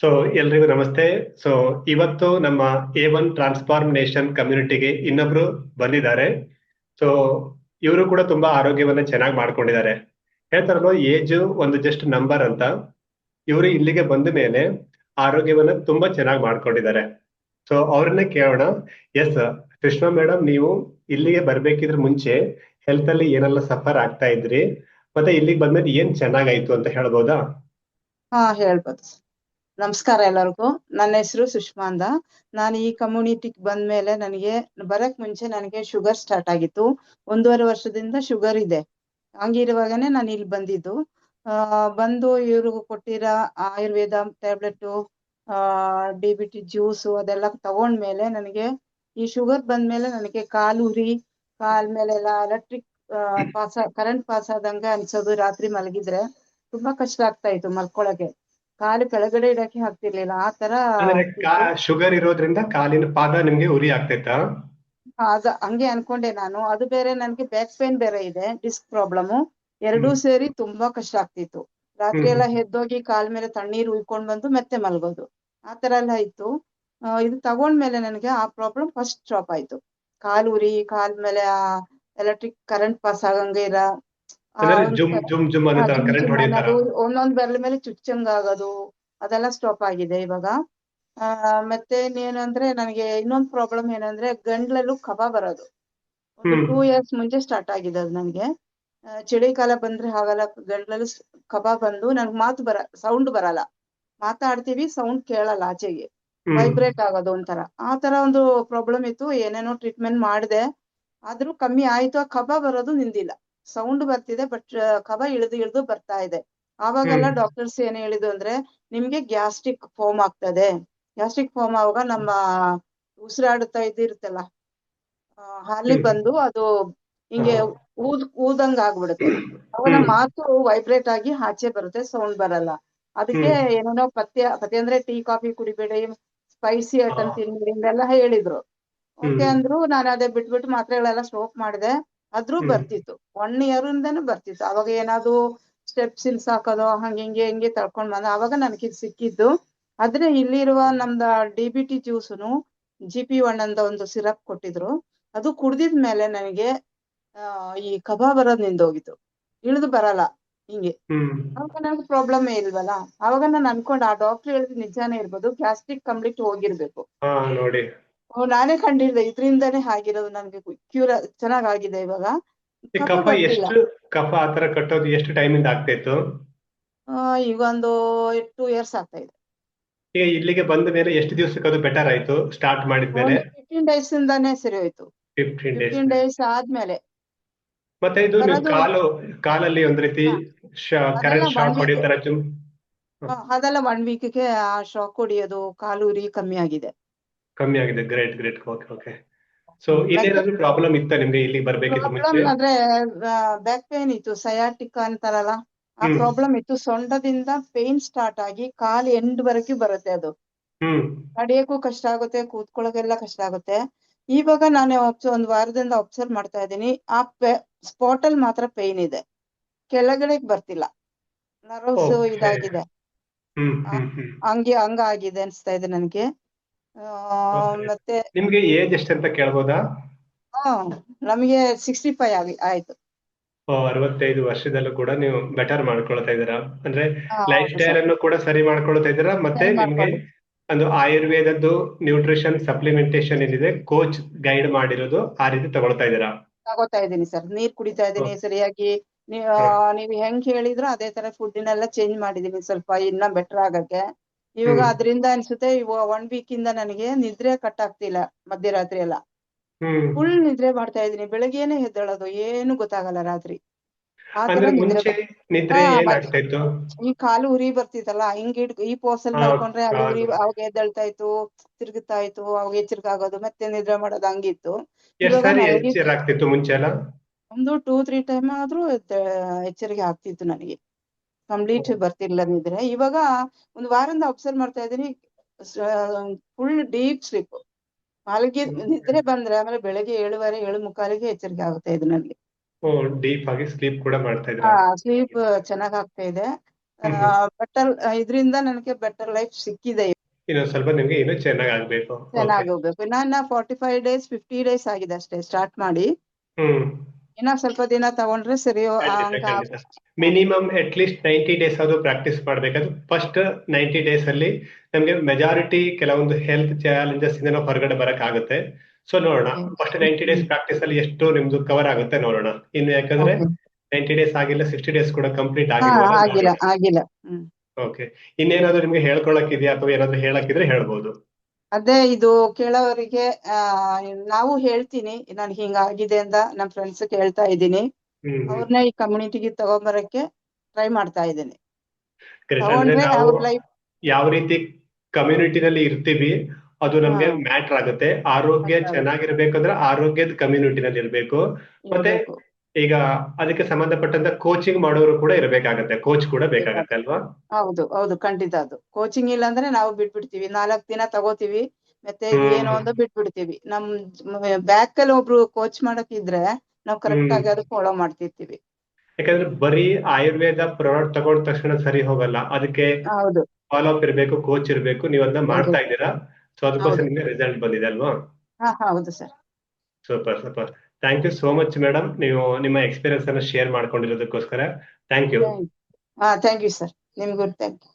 So ಎಲ್ರಿಗೂ ನಮಸ್ತೆ. So ಇವತ್ತು ನಮ್ಮ A1 ಟ್ರಾನ್ಸ್ಫಾರ್ಮೇಶನ್ ಕಮ್ಯುನಿಟಿಗೆ ಇನ್ನೊಬ್ರು ಬಂದಿದ್ದಾರೆ. ಸೊ ಇವರು ಕೂಡ ತುಂಬಾ ಆರೋಗ್ಯವನ್ನ ಚೆನ್ನಾಗಿ ಮಾಡ್ಕೊಂಡಿದ್ದಾರೆ. ಹೇಳ್ತಾರಲ್ವ, ಏಜ್ ಒಂದು ಜಸ್ಟ್ ನಂಬರ್ ಅಂತ. ಇವರು ಇಲ್ಲಿಗೆ ಬಂದ ಮೇಲೆ ಆರೋಗ್ಯವನ್ನ ತುಂಬಾ ಚೆನ್ನಾಗಿ ಮಾಡ್ಕೊಂಡಿದ್ದಾರೆ. ಸೊ ಅವ್ರನ್ನೇ ಕೇಳೋಣ. ಎಸ್ ಕೃಷ್ಣ ಮೇಡಮ್, ನೀವು ಇಲ್ಲಿಗೆ ಬರ್ಬೇಕಿದ್ರ ಮುಂಚೆ ಹೆಲ್ತ್ ಅಲ್ಲಿ ಏನೆಲ್ಲ ಸಫರ್ ಆಗ್ತಾ ಇದ್ರಿ, ಮತ್ತೆ ಇಲ್ಲಿಗೆ ಬಂದ್ಮೇಲೆ ಏನ್ ಚೆನ್ನಾಗಾಯ್ತು ಅಂತ ಹೇಳ್ಬೋದಾ? ಹೇಳ್ಬೋದು. ನಮಸ್ಕಾರ ಎಲ್ಲರಿಗೂ. ನನ್ನ ಹೆಸರು ಸುಷ್ಮಾ ಅಂತ. ನಾನು ಈ ಕಮ್ಯುನಿಟಿಗೆ ಬಂದ್ಮೇಲೆ ನನಗೆ ಬರಕ್ ಮುಂಚೆ ನನಗೆ ಶುಗರ್ ಸ್ಟಾರ್ಟ್ ಆಗಿತ್ತು. 1.5 ವರ್ಷದಿಂದ ಶುಗರ್ ಇದೆ. ಹಂಗಿರುವಾಗನೇ ನಾನು ಇಲ್ಲಿ ಬಂದಿದ್ದು. ಬಂದು ಇವ್ರು ಕೊಟ್ಟಿರೋ ಆಯುರ್ವೇದ ಟ್ಯಾಬ್ಲೆಟ್, DBT ಜ್ಯೂಸು ಅದೆಲ್ಲ ತಗೊಂಡ್ಮೇಲೆ ನನಗೆ ಈ ಶುಗರ್ ಬಂದ್ಮೇಲೆ ನನಗೆ ಕಾಲುರಿ, ಕಾಲ್ ಮೇಲೆಲ್ಲ ಎಲೆಕ್ಟ್ರಿಕ್ ಕರೆಂಟ್ ಪಾಸ್ ಆದಂಗೆ ಅನ್ಸೋದು. ರಾತ್ರಿ ಮಲಗಿದ್ರೆ ತುಂಬಾ ಕಷ್ಟ ಆಗ್ತಾ ಇತ್ತು ಮಲ್ಕೊಳಕ್ಕೆ. ಕಾಲು ಕೆಳಗಡೆ ಇಡಕ್ಕೆ ಆಗ್ತಿರ್ಲಿಲ್ಲ, ಆ ತರ ಅಂದ್ರೆ ಆಗ್ತಿತ್ತು. ಶುಗರ್ ಇರೋದ್ರಿಂದ ಕಾಲಿನ ಪಾದ ನಿಮ್ಗೆ ಉರಿ ಆಗ್ತೈತಾ? ಹಂಗೆ ಅನ್ಕೊಂಡೆ ನಾನು. ಅದು ಬೇರೆ ನನ್ಗೆ ಬ್ಯಾಕ್ ಪೇನ್ ಬೇರೆ ಇದೆ, ಡಿಸ್ಕ್ ಪ್ರಾಬ್ಲಮ್. ಎರಡೂ ಸೇರಿ ತುಂಬಾ ಕಷ್ಟ ಆಗ್ತಿತ್ತು. ರಾತ್ರಿ ಎಲ್ಲ ಎದ್ದೋಗಿ ಕಾಲ್ ಮೇಲೆ ತಣ್ಣೀರು ಉಯ್ಕೊಂಡ್ ಬಂದು ಮತ್ತೆ ಮಲ್ಗೋದು, ಆ ತರ ಎಲ್ಲ ಇತ್ತು. ಇದು ತಗೊಂಡ್ಮೇಲೆ ನನಗೆ ಆ ಪ್ರಾಬ್ಲಮ್ ಫಸ್ಟ್ ಸ್ಟಾಪ್ ಆಯ್ತು. ಕಾಲ್ ಉರಿ, ಕಾಲ್ ಮೇಲೆ ಎಲೆಕ್ಟ್ರಿಕ್ ಕರೆಂಟ್ ಪಾಸ್ ಆಗಂಗೆ ಇರ, ಅಂದ್ರೆ ಜುಮ್ ಜುಮ್ ಜುಮ್ ಅನ್ನೋ ತರ, ಜುಮ್ ಕರೆಂಟ್ ಜುಮ್ ಹೊಡೆಯೋ ತರ. ಅನ್ನೋದು, ಒಂದೊಂದ್ ಬೆರಳ ಮೇಲೆ ಚುಚ್ಚಂಗ ಆಗೋದು, ಅದೆಲ್ಲ ಸ್ಟಾಪ್ ಆಗಿದೆ ಇವಾಗ. ಮತ್ತೆ ಇನ್ನೇನು ಅಂದ್ರೆ ನನಗೆ ಇನ್ನೊಂದು ಪ್ರಾಬ್ಲಮ್ ಏನಂದ್ರೆ ಗಂಟ್ಲಲ್ಲೂ ಕಫ ಬರೋದು. ಒಂದು 2 ಇಯರ್ಸ್ ಮುಂಚೆ ಸ್ಟಾರ್ಟ್ ಆಗಿದೆ ಅದು ನನಗೆ. ಚಳಿಗಾಲ ಬಂದ್ರೆ ಆಗೆಲ್ಲ ಗಂಟ್ಲಲ್ಲಿ ಕಫ ಬಂದು ನನ್ಗೆ ಸೌಂಡ್ ಬರಲ್ಲ. ಮಾತಾಡ್ತೀವಿ, ಸೌಂಡ್ ಕೇಳಲ್ಲ, ಆಚೆಗೆ ವೈಬ್ರೇಟ್ ಆಗೋದು ಒಂಥರ. ಆ ತರ ಒಂದು ಪ್ರಾಬ್ಲಮ್ ಇತ್ತು. ಏನೇನೋ ಟ್ರೀಟ್ಮೆಂಟ್ ಮಾಡಿದೆ, ಆದ್ರೂ ಕಮ್ಮಿ ಆಯ್ತು. ಆ ಕಫ ಬರೋದು ನಿಂದಿಲ್ಲ. ಸೌಂಡ್ ಬರ್ತಿದೆ, ಬಟ್ ಕಫ ಇಳಿದು ಬರ್ತಾ ಇದೆ. ಆವಾಗೆಲ್ಲ ಡಾಕ್ಟರ್ಸ್ ಏನ್ ಹೇಳಿದ್ರು ಅಂದ್ರೆ, ನಿಮ್ಗೆ ಗ್ಯಾಸ್ಟ್ರಿಕ್ ಫಾರ್ಮ್ ಆಗ್ತದೆ. ಗ್ಯಾಸ್ಟ್ರಿಕ್ ಫಾರ್ಮ್ ಆವಾಗ ನಮ್ಮ ಉಸಿರಾಡುತ್ತಾ ಇದಿರುತ್ತಲ್ಲ, ಅಲ್ಲಿ ಬಂದು ಅದು ಹಿಂಗೆ ಊದಂಗ ಆಗ್ಬಿಡುತ್ತೆ. ಅವಾಗ ಮಾತು ವೈಬ್ರೇಟ್ ಆಗಿ ಆಚೆ ಬರುತ್ತೆ, ಸೌಂಡ್ ಬರಲ್ಲ. ಅದಕ್ಕೆ ಏನೇನೋ ಪಥ್ಯ ಅಂದ್ರೆ ಟೀ ಕಾಫಿ ಕುಡಿಬೇಡಿ, ಸ್ಪೈಸಿ ಐಟಮ್ ತಿನ್ಬೇಡಿ ಇದೆಲ್ಲ ಹೇಳಿದ್ರು. ಓಕೆ ಅಂದ್ರು. ನಾನು ಅದೇ ಬಿಟ್ಬಿಟ್ಟು ಮಾತ್ರೆಗಳೆಲ್ಲ ಸ್ಟಾಪ್ ಮಾಡಿದೆ. ಆದ್ರೂ ಬರ್ತಿತ್ತು. 1 ಇಯರ್ ಇಂದಾನು ಬರ್ತಿತ್ತು. ಅವಾಗ ಏನಾದ್ರು ಸ್ಟೆಪ್ಸ್ ಇಲ್ಸ್ ಹಾಕೋದು ಹಿಂಗೆ ತಳ್ಕೊಂಡ್ ಬಂದ, ಅವಾಗ ನನಗೆ ಸಿಕ್ಕಿದ್ದು. ಆದ್ರೆ ಇಲ್ಲಿರುವ ನಮ್ದ DBT ಜ್ಯೂಸುನು GP1 ಅಂತ ಒಂದು ಸಿರಪ್ ಕೊಟ್ಟಿದ್ರು. ಅದು ಕುಡ್ದಿದ್ಮೇಲೆ ನನಗೆ ಈ ಕಫ ಬರೋದ್ ನಿಂದೋಗಿತ್ತು, ಇಳಿದು ಬರಲ್ಲ ಹಿಂಗೆ. ಅವಾಗ ನನಗೆ ಪ್ರಾಬ್ಲಮ್ ಇಲ್ವಲ್ಲ. ಅವಾಗ ನಾನು ಅನ್ಕೊಂಡೆ, ಆ ಡಾಕ್ಟರ್ ಹೇಳಿದ್ ನಿಜಾನೇ ಇರ್ಬೋದು, ಗ್ಯಾಸ್ಟ್ರಿಕ್ ಕಂಪ್ಲೀಟ್ ಹೋಗಿರ್ಬೇಕು. ನೋಡಿ, ನಾನೇ ಕಂಡಿದ್ದೆ, ಇದ್ರಿಂದಾನೇ ಆಗಿರೋದು. ನನ್ಗೆ ಕ್ಯೂರ್ ಚೆನ್ನಾಗಾಗಿದೆ ಇವಾಗ. ಕಫ ಬರ್ತಿಲ್ಲ. ಕಫ ಆತರ ಕಟ್ಟೋದು ಎಷ್ಟು ಟೈಮ್ ಇಂದ ಆಗ್ತಾ ಇತ್ತು? ಈಗ ಒಂದು 2 ಇಯರ್ಸ್ ಆಗ್ತಾ ಇದೆ. ಈಗ ಇಲ್ಲಿಗೆ ಬಂದ ಮೇಲೆ ಎಷ್ಟು ದಿವಸಕ್ಕೆ ಅದು ಬೆಟರ್ ಆಯ್ತು ಸ್ಟಾರ್ಟ್ ಮಾಡಿದ್ಮೇಲೆ? ಒಂದು 15 ಡೇಸ್ ಇಂದಾನೇ ಸರಿ ಹೋಯ್ತು. 15 ಡೇಸ್ ಆದ್ಮೇಲೆ. ಮತ್ತೆ ಇದು ನೀವು ಕಾಲಲ್ಲಿ ಒಂದ್ ರೀತಿ ಅದೆಲ್ಲ ಕರೆಂಟ್ 1 ಶಾಕ್ ಹೊಡೆಯೋ ವೀಕ್. ತರ ಅದೆಲ್ಲ 1 ವೀಕ್ಗೆ ಆ ಶಾಕ್ ಹೊಡಿಯೋದು, ಕಾಲುರಿ ಕಮ್ಮಿ ಆಗಿದೆ. ಕಮ್ಮಿ ಆಗಿದೆ. Great great. Okay okay. So ಮತ್ತೆ ಇನ್ನೇನಾದ್ರೂ ಪ್ರಾಬ್ಲಮ್ ಇತ್ತ ನಿಮ್ಗೆ ಇಲ್ಲಿ ಬರ್ಬೇಕಿದ್ರೆ ಪ್ರಾಬ್ಲಮ್ ಮುಂಚೆ? ಅಂದ್ರೆ ಬ್ಯಾಕ್ ಪೇನ್ ಇತ್ತು, ಸಯಾಟಿಕ್ ಅಂತಾರಲ್ಲ, ಆ ಪ್ರಾಬ್ಲಮ್ ಇತ್ತು. ಸೊಂಟದಿಂದ ಪೇನ್ ಸ್ಟಾರ್ಟ್ ಆಗಿ ಕಾಲ್ ಎಂಡ್ ವರೆಗೂ ಬರುತ್ತೆ. ಅದು ನಡೆಯಕ್ಕೂ ಕಷ್ಟ ಆಗುತ್ತೆ, ಕೂತ್ಕೊಳ್ಳೋಕೆಲ್ಲ ಕಷ್ಟ ಆಗುತ್ತೆ. ಇವಾಗ ನಾನು 1 ವಾರದಿಂದ ಅಬ್ಸರ್ವ್ ಮಾಡ್ತಾ ಇದ್ದೀನಿ, ಆ ಸ್ಪಾಟ್ ಅಲ್ಲಿ ಮಾತ್ರ ಪೇನ್ ಇದೆ, ಕೆಳಗಡೆ ಬರ್ತಿಲ್ಲ. ನರ್ವ್ಸ್ ಇದಾಗಿದೆ, ಹಂಗಾಗಿದೆ ಅನ್ಸ್ತಾ ಇದೆ ನನಗೆ. ಮತ್ತೆ ನಿಮ್ಗೆ ಏಜ್ ಎಷ್ಟಂತ ಕೇಳ್ಬೋದಾ? ನಮಗೆ 65 ಆಯ್ತು. 65 ವರ್ಷದಲ್ಲೂ ಕೂಡ ನೀವು ಬೆಟರ್ ಮಾಡ್ಕೊಳ್ತಾ ಇದ್ದೀರಾ. ಅಂದ್ರೆ ಲೈಫ್ ಹೌದು ಸ್ಟೈಲ್ ಸರ್, ಅನ್ನು ಕೂಡ ಸರಿ ಮಾಡ್ಕೊಳ್ತಾ ಇದ್ದೀರಾ. ಮತ್ತೆ ಸರಿ ನಿಮ್ಗೆ ಮಾಡ್ಕೊಂಡು ಒಂದು ಆಯುರ್ವೇದದ್ದು ನ್ಯೂಟ್ರಿಷನ್ ಸಪ್ಲಿಮೆಂಟೇಶನ್ ಏನಿದೆ, ಕೋಚ್ ಗೈಡ್ ಮಾಡಿರೋದು, ಆ ರೀತಿ ತಗೊಳ್ತಾ ಇದ್ದೀರಾ? ತಗೋತಾ ಇದ್ದೀನಿ ಸರ್. ನೀರ್ ಕುಡಿತಾ ಇದ್ದೀನಿ ಸರಿಯಾಗಿ. ನೀವ್ ಹೆಂಗ್ ಹೇಳಿದ್ರು ಅದೇ ತರ ಫುಡ್ನೆಲ್ಲ ಚೇಂಜ್ ಮಾಡಿದೀನಿ, ಸ್ವಲ್ಪ ಇನ್ನ ಬೆಟರ್ ಆಗಕ್ಕೆ. ಇವಾಗ ಅದ್ರಿಂದ ಅನ್ಸುತ್ತೆ, 1 ವೀಕ್ ಇಂದ ನನಗೆ ನಿದ್ರೆ ಕಟ್ ಆಗ್ತಿಲ್ಲ. ಮಧ್ಯರಾತ್ರಿ ಎಲ್ಲ ಫುಲ್ ನಿದ್ರೆ ಮಾಡ್ತಾ ಇದೀನಿ. ಬೆಳಗ್ಗೆನೆ ಎದ್ದೇಳೋದು, ಏನು ಗೊತ್ತಾಗಲ್ಲ ರಾತ್ರಿ. ಆ ತರ ಅಂದ್ರೆ ನಿದ್ರೆ ಮುಂಚೆ ನಿದ್ರೆ ಏನಾಗ್ತಾ ಇತ್ತು? ಈ ಕಾಲು ಉರಿ ಬರ್ತಿತ್ತಲ್ಲ, ಈ ಪೋಸಲ್ ಮಲ್ಕೊಂಡ್ರೆ ಅಲ್ಲಿ ಉರಿ, ಅವಾಗ ಎದ್ದೇಳ್ತಾ ಇತ್ತು, ತಿರುಗುತ್ತಾ ಇತ್ತು, ಅವಾಗ ಎಚ್ಚರಿಕೆ ಆಗೋದು, ಮತ್ತೆ ನಿದ್ರೆ ಮಾಡೋದು, ಹಂಗಿತ್ತು. ಎಷ್ಟು ಇವಾಗ ಸಾರಿ ಮಲಗಿ ಎಚ್ಚರ ಆಗ್ತಿತ್ತು ಮುಂಚೆ ಎಲ್ಲ? ಒಂದು 2-3 ಟೈಮ್ ಆದ್ರೂ ಎಚ್ಚರಿಕೆ ಆಗ್ತಿತ್ತು ನನಗೆ. ಕಂಪ್ಲೀಟ್ ಬರ್ತಿರ್ಲಿಲ್ಲ ನಿದ್ರೆ. ಇವಾಗ 1 ವಾರದಿಂದ ಅಬ್ಸರ್ವ್ ಮಾಡ್ತಾ ಇದ್ದೀನಿ, ಫುಲ್ ಡೀಪ್ ಸ್ಲೀಪ್. ಮಲಗಿ ನಿದ್ರೆ ಬಂದ್ರೆ ಆಮೇಲೆ ಬೆಳಗ್ಗೆ 7:15, 7:45ಗೆ ಎಚ್ಚರಿಕೆ ಆಗುತ್ತೆ ಇದು ನನಗೆ. ಡೀಪ್ ಆಗಿ ಸ್ಲೀಪ್ ಕೂಡ ಮಾಡ್ತಾ ಇದ್ರ? ಸ್ಲೀಪ್ ಚೆನ್ನಾಗ್ ಆಗ್ತಾ ಇದೆ. ಬೆಟರ್ ಇದರಿಂದ ನನಗೆ ಬೆಟರ್ ಲೈಫ್ ಸಿಕ್ಕಿದೆ. ಇನ್ನೊಂದ್ ಸ್ವಲ್ಪ ನಿಮ್ಗೆ ಇನ್ನೂ ಚೆನ್ನಾಗ್ ಆಗ್ಬೇಕು. ಓಕೆ. ಚೆನ್ನಾಗಿ ಹೋಗ್ಬೇಕು. ಇನ್ನ 45 days 50 days ಆಗಿದೆ ಅಷ್ಟೇ ಸ್ಟಾರ್ಟ್ ಮಾಡಿ. ಹ್ಮ್. ಇನ್ನ ಸ್ವಲ್ಪ ದಿನ ತಗೊಂಡ್ರೆ ಸರಿ ಖಂಡಿತ ಖಂಡಿತ. ಮಿನಿಮಮ್ ಅಟ್ ಲೀಸ್ಟ್ 90 days ಆದ್ರೂ ಪ್ರಾಕ್ಟೀಸ್ ಮಾಡ್ಬೇಕಾದ್ರೆ ಫಸ್ಟ್ 90 days ಅಲ್ಲಿ ನಮ್ಗೆ ಮೆಜಾರಿಟಿ ಕೆಲವೊಂದು ಹೆಲ್ತ್ ಚಾಲೆಂಜಸ್ ಇಂದ ನಾವು ಹೊರಗಡೆ ಬರಕ್ ಆಗುತ್ತೆ. ಸೊ ನೋಡೋಣ ಫಸ್ಟ್ 90 days ಪ್ರಾಕ್ಟೀಸ್ ಅಲ್ಲಿ ಎಷ್ಟು ನಿಮ್ದು ಕವರ್ ಆಗುತ್ತೆ ನೋಡೋಣ. ಇನ್ನು ಯಾಕಂದ್ರೆ 90 days ಆಗಿಲ್ಲ, 60 days ಕೂಡ ಕಂಪ್ಲೀಟ್ ಆಗಿಲ್ಲ ಆಗಿಲ್ಲ. ಆಗಿಲ್ಲ. ಓಕೆ. ಇನ್ನೇನಾದ್ರೂ ನಿಮ್ಗೆ ಹೇಳ್ಕೊಳಕ್ ಇದೆಯಾ ಅಥವಾ ಏನಾದ್ರು ಹೇಳಕ್ಕಿದ್ರೆ ಹೇಳ್ಬೋದು. ಅದೇ ಇದು ಕೇಳೋರಿಗೆ ನಾವು ಹೇಳ್ತೀನಿ ನನ್ಗೆ ಹಿಂಗಾಗಿದೆ ಅಂತ ನಮ್ ಫ್ರೆಂಡ್ಸ್ ಹೇಳ್ತಾ ಇದ್ದೀನಿ. ಅವ್ರನ್ನ ಈ ಕಮ್ಯುನಿಟಿಗೆ ತಗೊಂಬರಕ್ಕೆ ಟ್ರೈ ಮಾಡ್ತಾ ಇದ್ದೀನಿ. ಅಂದ್ರೆ ನಾವು ಅವ್ರ ಲೈಫ್ ಯಾವ ರೀತಿ ಕಮ್ಯುನಿಟಿನಲ್ಲಿ ಇರ್ತೀವಿ ಅದು ನಮ್ಗೆ ಮ್ಯಾಟರ್ ಆಗುತ್ತೆ. ಆರೋಗ್ಯ ಚೆನ್ನಾಗಿರ್ಬೇಕಂದ್ರೆ ಆರೋಗ್ಯದ ಕಮ್ಯುನಿಟಿನಲ್ಲಿ ಇರ್ಬೇಕು. ಮತ್ತೆ ಈಗ ಅದಕ್ಕೆ ಸಂಬಂಧಪಟ್ಟಂತ ಕೋಚಿಂಗ್ ಮಾಡೋರು ಕೂಡ ಇರ್ಬೇಕಾಗತ್ತೆ, ಕೋಚ್ ಕೂಡ ಬೇಕಾಗತ್ತೆ ಅಲ್ವಾ? ಹೌದು ಹೌದು ಖಂಡಿತ. ಅದು ಕೋಚಿಂಗ್ ಇಲ್ಲ ಅಂದ್ರೆ ನಾವು ಬಿಟ್ಬಿಡ್ತೀವಿ, 4 ದಿನ ತಗೋತೀವಿ ಮತ್ತೆ ಏನೋ ಒಂದು ಬಿಟ್ಬಿಡ್ತೀವಿ. ನಮ್ ಬ್ಯಾಕ್ ಅಲ್ಲಿ ಒಬ್ರು ಕೋಚ್ ಮಾಡಕ್ ಇದ್ರೆ ನಾವು ಕರೆಕ್ಟ್ ಆಗಿ ಅದು ಫಾಲೋ ಮಾಡ್ತಿರ್ತೀವಿ. ಯಾಕಂದ್ರೆ ಬರೀ ಆಯುರ್ವೇದ ಪ್ರಾಡಕ್ಟ್ ತಗೊಂಡ ತಕ್ಷಣ ಸರಿ ಹೋಗಲ್ಲ, ಅದಕ್ಕೆ ಹೌದು ಫಾಲೋ ಅಪ್ ಇರ್ಬೇಕು, ಕೋಚ್ ಇರ್ಬೇಕು. ನೀವು ಅದನ್ನ ಮಾಡ್ತಾ ಇದ್ದೀರಾ, ಸೊ ಅದಕ್ಕೋಸ್ಕರ ನಿಮ್ಗೆ ರಿಸಲ್ಟ್ ಬಂದಿದೆ ಅಲ್ವಾ? ಹೌದು sir. Super super. Thank you so much madam, ನೀವು ನಿಮ್ಮ ಎಕ್ಸ್ಪೀರಿಯನ್ಸ್ ಅನ್ನ ಶೇರ್ ಮಾಡ್ಕೊಂಡಿರೋದಕ್ಕೋಸ್ಕರ. Thank you. Thank you sir. ನಿಮ್ಗೂ ಥ್ಯಾಂಕ್ ಯು.